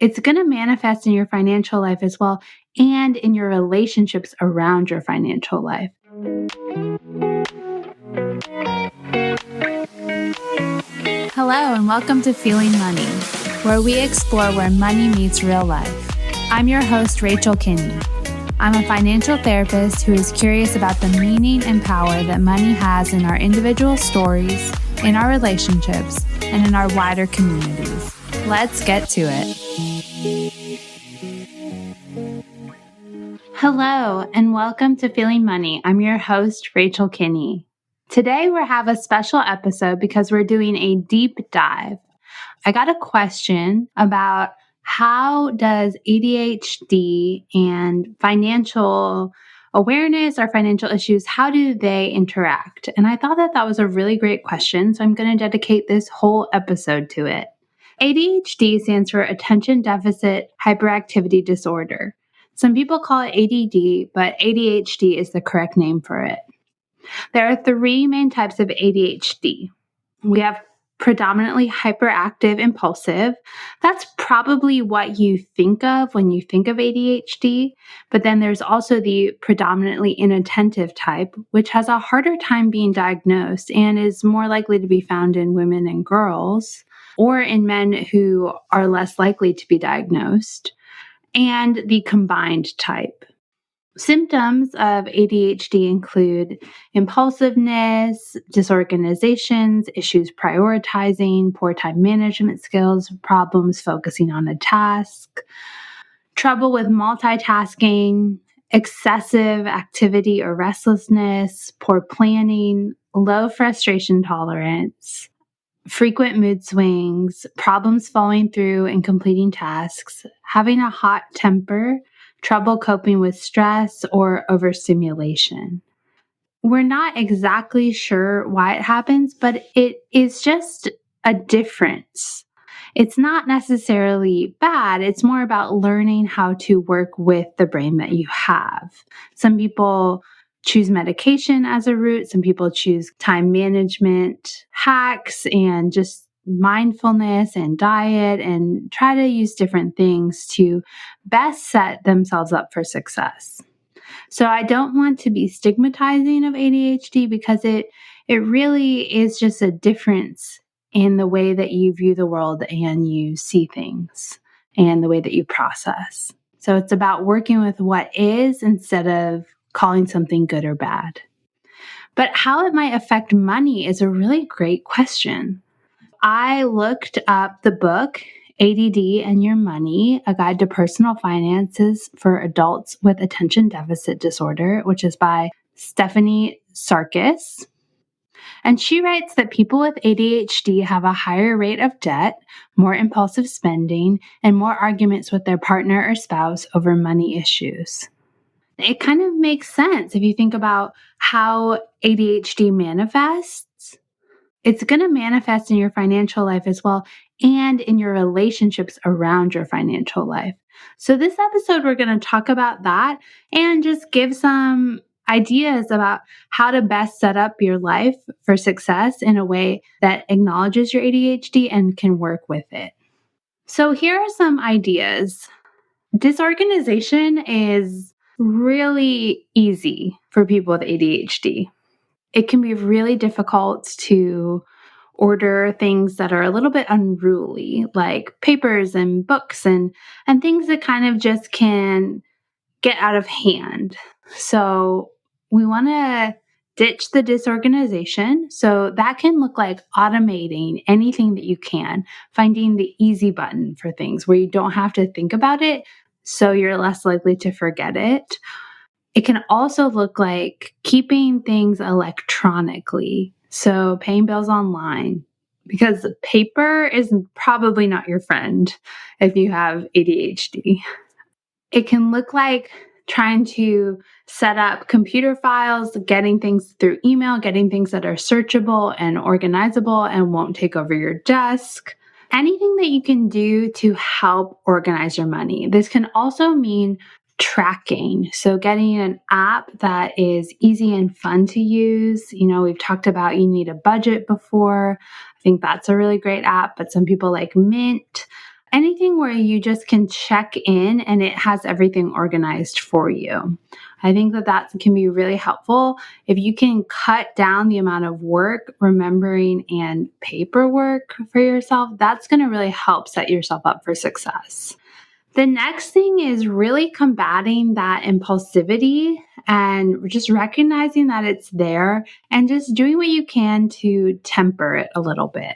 It's going to manifest in your financial life as well and in your relationships around your financial life. Hello and welcome to Feeling Money, where we explore where money meets real life. I'm your host, Rachel Kinney. I'm a financial therapist who is curious about the meaning and power that money has in our individual stories, in our relationships, and in our wider communities. Let's get to it. Hello, and welcome to Feeling Money. I'm your host, Rachel Kinney. Today, we have a special episode because we're doing a deep dive. I got a question about how does ADHD and financial awareness or financial issues, how do they interact? And I thought that was a really great question, so I'm going to dedicate this whole episode to it. ADHD stands for Attention Deficit Hyperactivity Disorder. Some people call it ADD, but ADHD is the correct name for it. There are three main types of ADHD. We have predominantly hyperactive-impulsive. That's probably what you think of when you think of ADHD. But then there's also the predominantly inattentive type, which has a harder time being diagnosed and is more likely to be found in women and girls, or in men who are less likely to be diagnosed, and the combined type. Symptoms of ADHD include impulsiveness, disorganizations, issues prioritizing, poor time management skills, problems focusing on a task, trouble with multitasking, excessive activity or restlessness, poor planning, low frustration tolerance, frequent mood swings, problems following through and completing tasks, having a hot temper, trouble coping with stress, or overstimulation. We're not exactly sure why it happens, but it is just a difference. It's not necessarily bad. It's more about learning how to work with the brain that you have. Some people choose medication as a route. Some people choose time management hacks and just mindfulness and diet and try to use different things to best set themselves up for success. So I don't want to be stigmatizing of ADHD because it really is just a difference in the way that you view the world and you see things and the way that you process. So it's about working with what is instead of calling something good or bad. But how it might affect money is a really great question. I looked up the book, ADD and Your Money, A Guide to Personal Finances for Adults with Attention Deficit Disorder, which is by Stephanie Sarkis. And she writes that people with ADHD have a higher rate of debt, more impulsive spending, and more arguments with their partner or spouse over money issues. It kind of makes sense if you think about how ADHD manifests. It's going to manifest in your financial life as well and in your relationships around your financial life. So this episode, we're going to talk about that and just give some ideas about how to best set up your life for success in a way that acknowledges your ADHD and can work with it. So here are some ideas. Disorganization is really easy for people with ADHD. It can be really difficult to order things that are a little bit unruly, like papers and books and things that kind of just can get out of hand. So we want to ditch the disorganization. So that can look like automating anything that you can, finding the easy button for things where you don't have to think about it, so you're less likely to forget it. It can also look like keeping things electronically, so paying bills online, because paper is probably not your friend if you have ADHD. It can look like trying to set up computer files, getting things through email, getting things that are searchable and organizable and won't take over your desk. Anything that you can do to help organize your money. This can also mean tracking. So getting an app that is easy and fun to use. We've talked about You Need a Budget before. I think that's a really great app, but some people like Mint. anything where you just can check in and it has everything organized for you. I think that can be really helpful. If you can cut down the amount of work, remembering, and paperwork for yourself, that's going to really help set yourself up for success. The next thing is really combating that impulsivity and just recognizing that it's there and just doing what you can to temper it a little bit.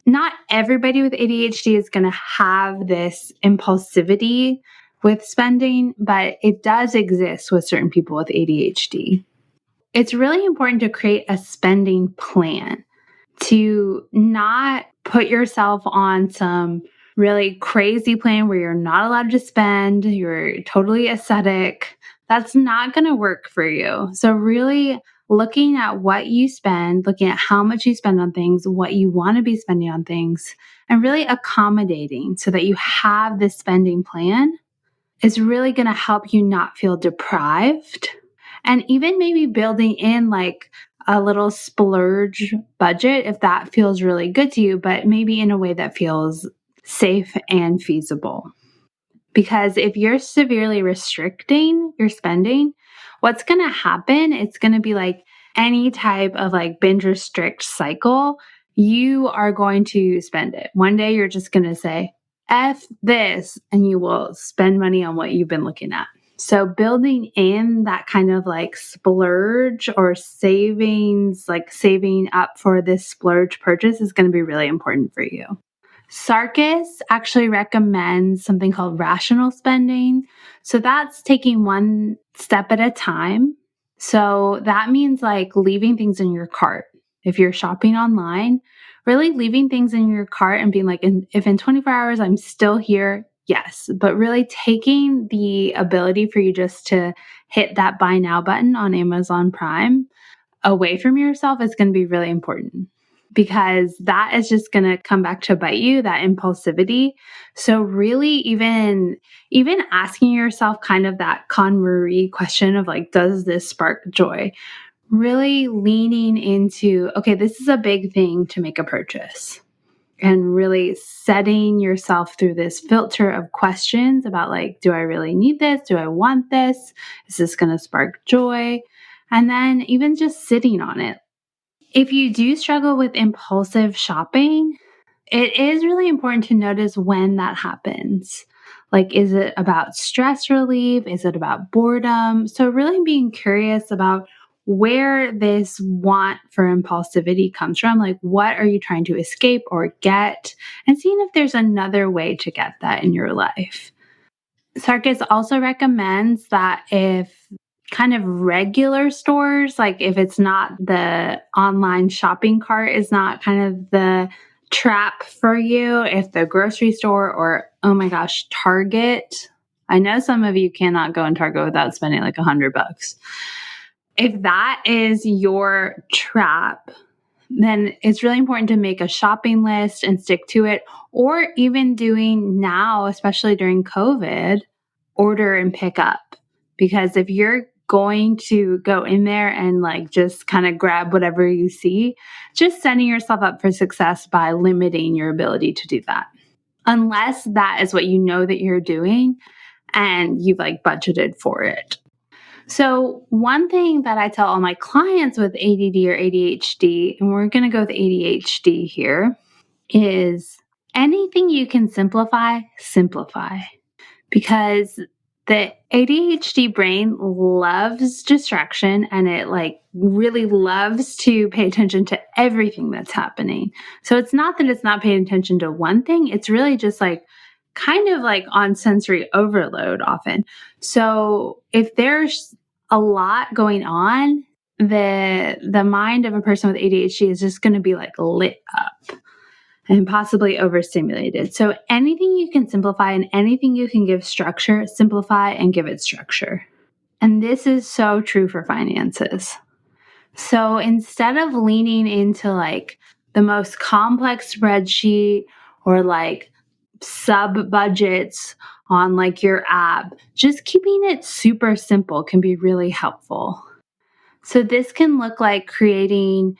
Not everybody with ADHD is going to have this impulsivity with spending, but it does exist with certain people with ADHD. It's really important to create a spending plan, to not put yourself on some really crazy plan where you're not allowed to spend, you're totally ascetic. That's not going to work for you. So really looking at what you spend, looking at how much you spend on things, what you want to be spending on things, and really accommodating so that you have this spending plan is really going to help you not feel deprived. And even maybe building in like a little splurge budget if that feels really good to you, but maybe in a way that feels safe and feasible. Because if you're severely restricting your spending, what's going to happen, it's going to be like any type of like binge restrict cycle, you are going to spend it. One day you're just going to say, F this, and you will spend money on what you've been looking at. So building in that kind of like splurge or savings, like saving up for this splurge purchase is going to be really important for you. Sarkis actually recommends something called rational spending. So that's taking one step at a time. So that means like leaving things in your cart. If you're shopping online, really leaving things in your cart and being like, if in 24 hours I'm still here, yes. But really taking the ability for you just to hit that buy now button on Amazon Prime away from yourself is going to be really important, because that is just going to come back to bite you, that impulsivity. So really even asking yourself kind of that Con-Marie question of like, does this spark joy? Really leaning into, okay, this is a big thing to make a purchase. And really setting yourself through this filter of questions about like, do I really need this? Do I want this? Is this going to spark joy? And then even just sitting on it. If you do struggle with impulsive shopping, it is really important to notice when that happens. Like, is it about stress relief? Is it about boredom? So really being curious about where this want for impulsivity comes from. Like, what are you trying to escape or get? And seeing if there's another way to get that in your life. Sarkis also recommends that if kind of regular stores, like if it's not the online shopping cart is not kind of the trap for you, if the grocery store or, oh my gosh, Target, I know some of you cannot go in Target without spending like $100. If that is your trap, then it's really important to make a shopping list and stick to it, or even doing now, especially during COVID, order and pick up. Because if you're going to go in there and like just kind of grab whatever you see, just setting yourself up for success by limiting your ability to do that. Unless that is what you know that you're doing and you've like budgeted for it. So one thing that I tell all my clients with ADD or ADHD, and we're going to go with ADHD here, is anything you can simplify, simplify. Because the ADHD brain loves distraction and it like really loves to pay attention to everything that's happening. So it's not that it's not paying attention to one thing. It's really just like kind of like on sensory overload often. So if there's a lot going on, the mind of a person with ADHD is just going to be like lit up and possibly overstimulated. So anything you can simplify and anything you can give structure, simplify and give it structure. And this is so true for finances. So instead of leaning into like the most complex spreadsheet or like sub budgets on like your app, just keeping it super simple can be really helpful. So this can look like creating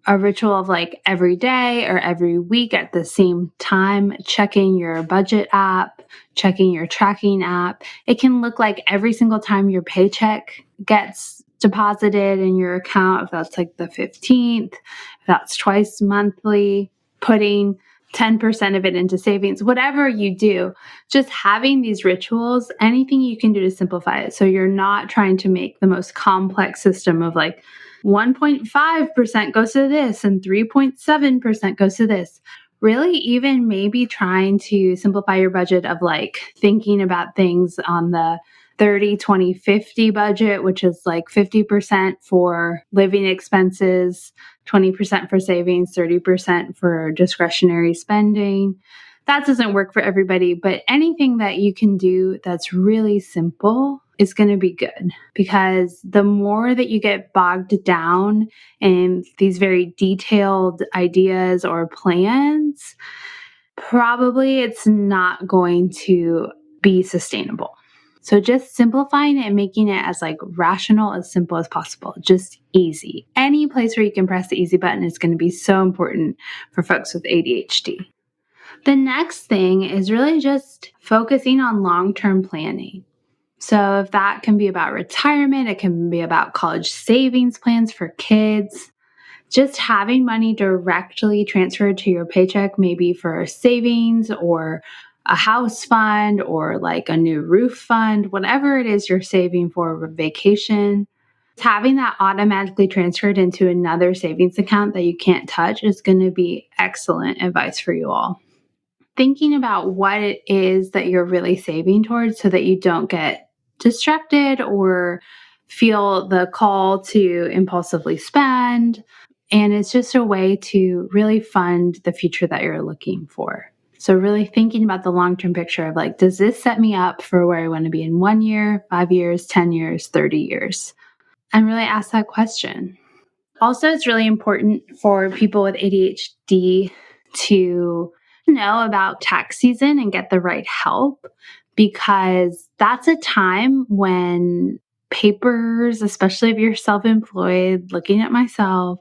a ritual of like every day or every week at the same time, checking your budget app, checking your tracking app. It can look like every single time your paycheck gets deposited in your account, if that's like the 15th, if that's twice monthly, putting 10% of it into savings, whatever you do, just having these rituals, anything you can do to simplify it. So you're not trying to make the most complex system of like 1.5% goes to this and 3.7% goes to this. Really, even maybe trying to simplify your budget of like thinking about things on the 30, 20, 50 budget, which is like 50% for living expenses, 20% for savings, 30% for discretionary spending. That doesn't work for everybody, but anything that you can do that's really simple is going to be good, because the more that you get bogged down in these very detailed ideas or plans, probably it's not going to be sustainable. So just simplifying it and making it as like rational, as simple as possible, just easy. Any place where you can press the easy button is going to be so important for folks with ADHD. The next thing is really just focusing on long-term planning. So if that can be about retirement, it can be about college savings plans for kids, just having money directly transferred to your paycheck, maybe for savings or a house fund or like a new roof fund, whatever it is you're saving for a vacation. Having that automatically transferred into another savings account that you can't touch is going to be excellent advice for you all. Thinking about what it is that you're really saving towards so that you don't get distracted or feel the call to impulsively spend. And it's just a way to really fund the future that you're looking for. So really thinking about the long-term picture of like, does this set me up for where I want to be in 1 year, 5 years, 10 years, 30 years? And really ask that question. Also, it's really important for people with ADHD to know about tax season and get the right help, because that's a time when papers, especially if you're self-employed, looking at myself,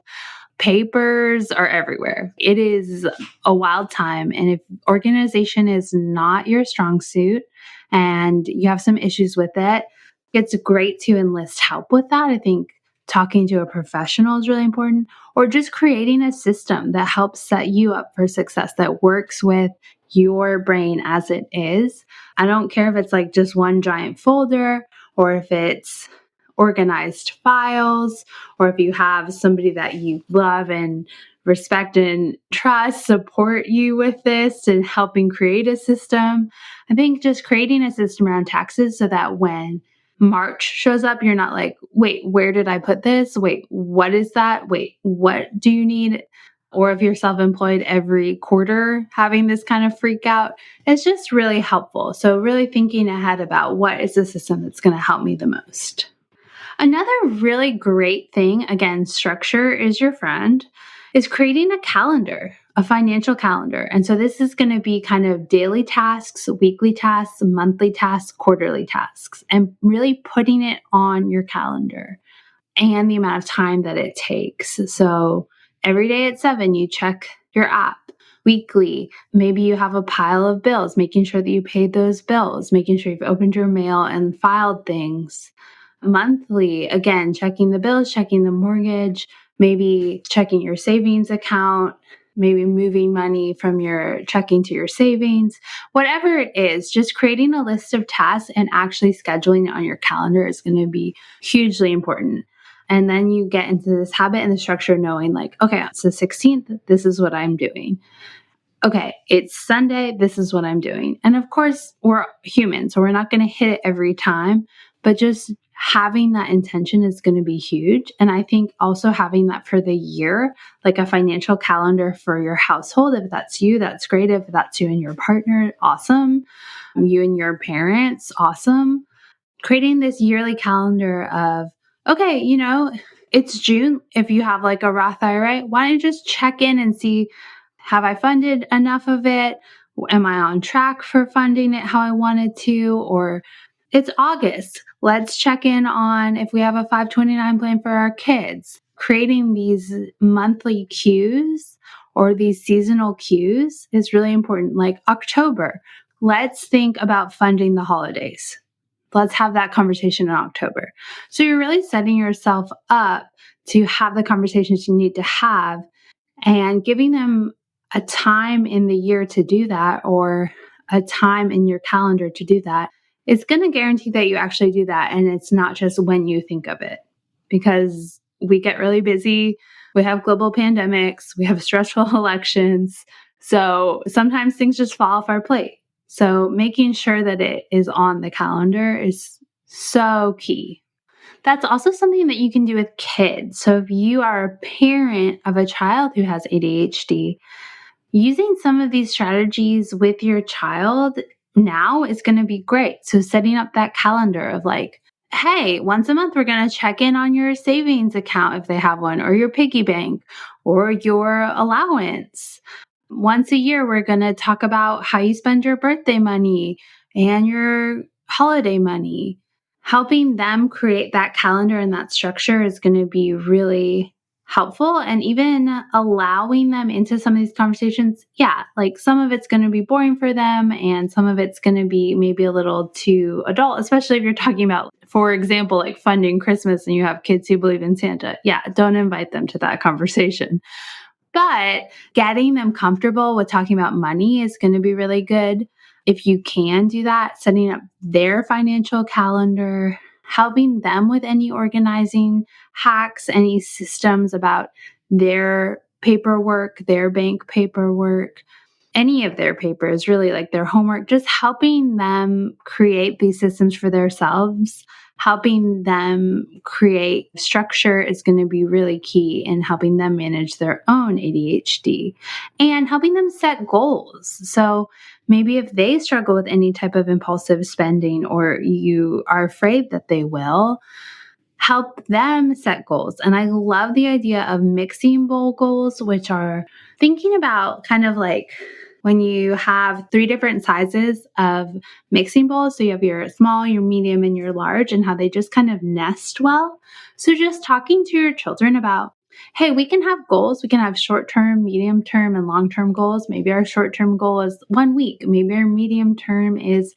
papers are everywhere. It is a wild time. And if organization is not your strong suit and you have some issues with it, it's great to enlist help with that. I think talking to a professional is really important, or just creating a system that helps set you up for success, that works with your brain as it is. I don't care if it's like just one giant folder or if it's organized files, or if you have somebody that you love and respect and trust support you with this and helping create a system. I think just creating a system around taxes so that when March shows up, you're not like, wait, where did I put this? Wait, what is that? Wait, what do you need? Or if you're self-employed, every quarter having this kind of freak out, it's just really helpful. So really thinking ahead about what is the system that's going to help me the most. Another really great thing, again, structure is your friend, is creating a calendar, a financial calendar. And so this is going to be kind of daily tasks, weekly tasks, monthly tasks, quarterly tasks, and really putting it on your calendar and the amount of time that it takes. So every day at 7, you check your app. Weekly, maybe you have a pile of bills, making sure that you paid those bills, making sure you've opened your mail and filed things. Monthly, again, checking the bills, checking the mortgage, maybe checking your savings account, maybe moving money from your checking to your savings. Whatever it is, just creating a list of tasks and actually scheduling it on your calendar is going to be hugely important. And then you get into this habit and the structure knowing like, okay, it's the 16th, this is what I'm doing. Okay, it's Sunday, this is what I'm doing. And of course, we're human, so we're not going to hit it every time, but just having that intention is going to be huge. And I think also having that for the year, like a financial calendar for your household, if that's you, that's great. If that's you and your partner, awesome. You and your parents, awesome. Creating this yearly calendar of, okay, it's June. If you have like a Roth IRA, why don't you just check in and see, have I funded enough of it? Am I on track for funding it how I wanted to? Or it's August. Let's check in on if we have a 529 plan for our kids. creating these monthly cues or these seasonal cues is really important. Like October, let's think about funding the holidays. Let's have that conversation in October. So you're really setting yourself up to have the conversations you need to have and giving them a time in the year to do that or a time in your calendar to do that. It's going to guarantee that you actually do that. And it's not just when you think of it, because we get really busy. We have global pandemics. We have stressful elections. So sometimes things just fall off our plate. So making sure that it is on the calendar is so key. That's also something that you can do with kids. So if you are a parent of a child who has ADHD, using some of these strategies with your child now is going to be great. So setting up that calendar of like, hey, once a month, we're going to check in on your savings account if they have one, or your piggy bank, or your allowance. Once a year, we're going to talk about how you spend your birthday money and your holiday money. Helping them create that calendar and that structure is going to be really helpful, and even allowing them into some of these conversations. Yeah, like some of it's going to be boring for them and some of it's going to be maybe a little too adult, especially if you're talking about, for example, like funding Christmas and you have kids who believe in Santa. Yeah, don't invite them to that conversation. But getting them comfortable with talking about money is going to be really good. If you can do that, setting up their financial calendar, helping them with any organizing hacks, any systems about their paperwork, their bank paperwork, any of their papers, really like their homework, just helping them create these systems for themselves. Helping them create structure is going to be really key in helping them manage their own ADHD and helping them set goals. So maybe if they struggle with any type of impulsive spending or you are afraid that they will, help them set goals. And I love the idea of mixing bowl goals, which are thinking about kind of like when you have 3 different sizes of mixing bowls. So you have your small, your medium, and your large, and how they just kind of nest well. So just talking to your children about, hey, we can have goals. We can have short-term, medium-term, and long-term goals. Maybe our short-term goal is 1 week. Maybe our medium-term is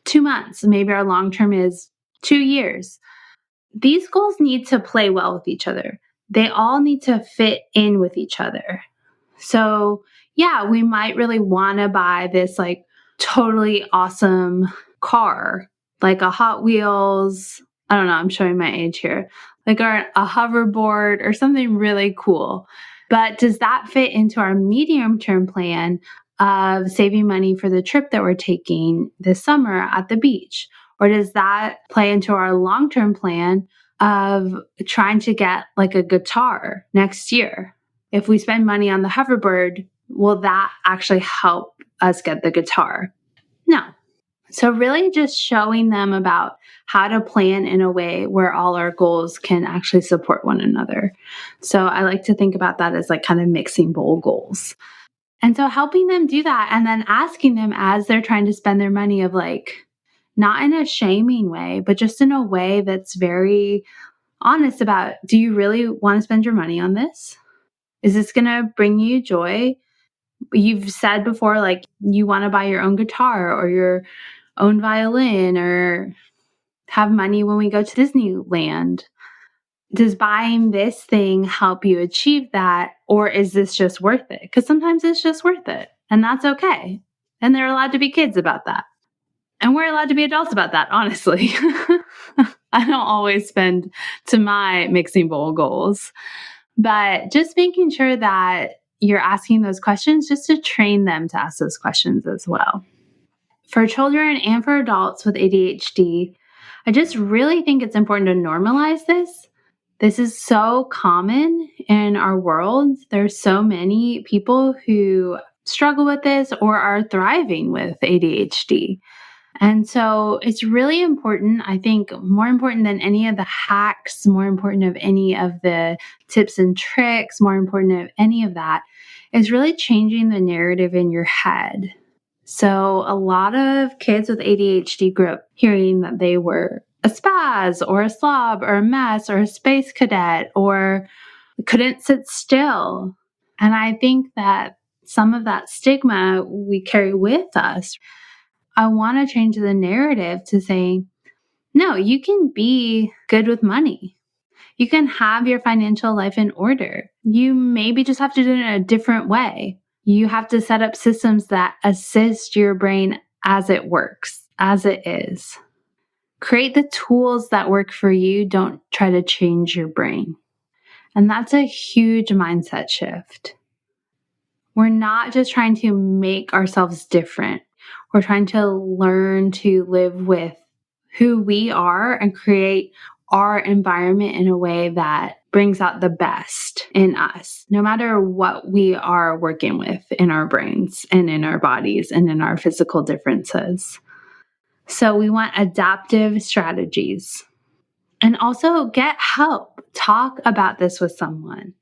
2 months. Maybe our long-term is 2 years. These goals need to play well with each other. They all need to fit in with each other. So yeah, we might really want to buy this like totally awesome car, like a Hot Wheels. I don't know, I'm showing my age here, like a hoverboard or something really cool. But does that fit into our medium-term plan of saving money for the trip that we're taking this summer at the beach? Or does that play into our long-term plan of trying to get like a guitar next year? If we spend money on the hoverboard, will that actually help us get the guitar? No. So really just showing them about how to plan in a way where all our goals can actually support one another. So I like to think about that as like kind of mixing bowl goals. And so helping them do that and then asking them as they're trying to spend their money of like, not in a shaming way, but just in a way that's very honest about, do you really want to spend your money on this? Is this going to bring you joy? You've said before, like you want to buy your own guitar or your own violin or have money when we go to Disneyland. Does buying this thing help you achieve that? Or is this just worth it? Because sometimes it's just worth it and that's okay. And they're allowed to be kids about that. And we're allowed to be adults about that, honestly. I don't always spend to my mixing bowl goals, but just making sure that you're asking those questions just to train them to ask those questions as well. For children and for adults with ADHD, I just really think it's important to normalize this. This is so common in our world. There's so many people who struggle with this or are thriving with ADHD. And so it's really important, I think, more important than any of the hacks, more important of any of the tips and tricks, more important of any of that, is really changing the narrative in your head. So a lot of kids with ADHD grew up hearing that they were a spaz or a slob or a mess or a space cadet or couldn't sit still. And I think that some of that stigma we carry with us. I want to change the narrative to say, no, you can be good with money. You can have your financial life in order. You maybe just have to do it in a different way. You have to set up systems that assist your brain as it works, as it is. Create the tools that work for you. Don't try to change your brain. And that's a huge mindset shift. We're not just trying to make ourselves different. We're trying to learn to live with who we are and create our environment in a way that brings out the best in us, no matter what we are working with in our brains and in our bodies and in our physical differences. So we want adaptive strategies. And also get help. Talk about this with someone.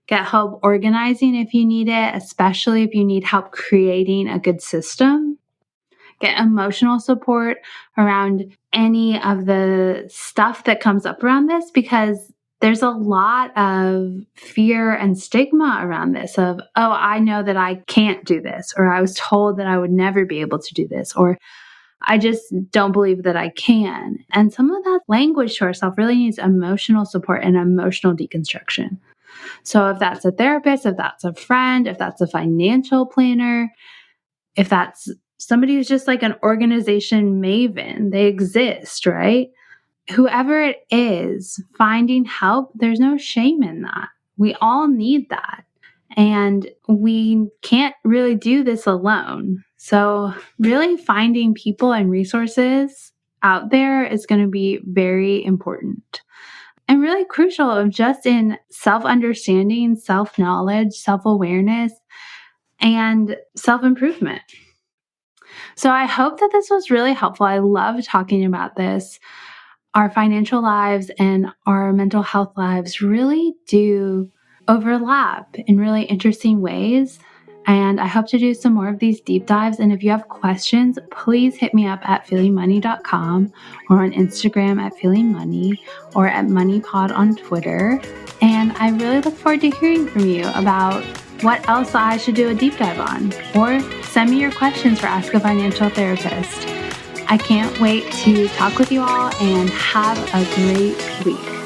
Get help organizing if you need it, especially if you need help creating a good system. Get emotional support around any of the stuff that comes up around this, because there's a lot of fear and stigma around this of, oh, I know that I can't do this, or I was told that I would never be able to do this, or I just don't believe that I can. And some of that language to ourselves really needs emotional support and emotional deconstruction. So if that's a therapist, if that's a friend, if that's a financial planner, if that's somebody who's just like an organization maven, they exist, right? Whoever it is, finding help, there's no shame in that. We all need that. And we can't really do this alone. So really finding people and resources out there is going to be very important. And really crucial of just in self-understanding, self-knowledge, self-awareness, and self-improvement. So I hope that this was really helpful. I love talking about this. Our financial lives and our mental health lives really do overlap in really interesting ways. And I hope to do some more of these deep dives. And if you have questions, please hit me up at feelingmoney.com or on Instagram at feelingmoney or at moneypod on Twitter. And I really look forward to hearing from you about what else I should do a deep dive on, or send me your questions for Ask a Financial Therapist. I can't wait to talk with you all and have a great week.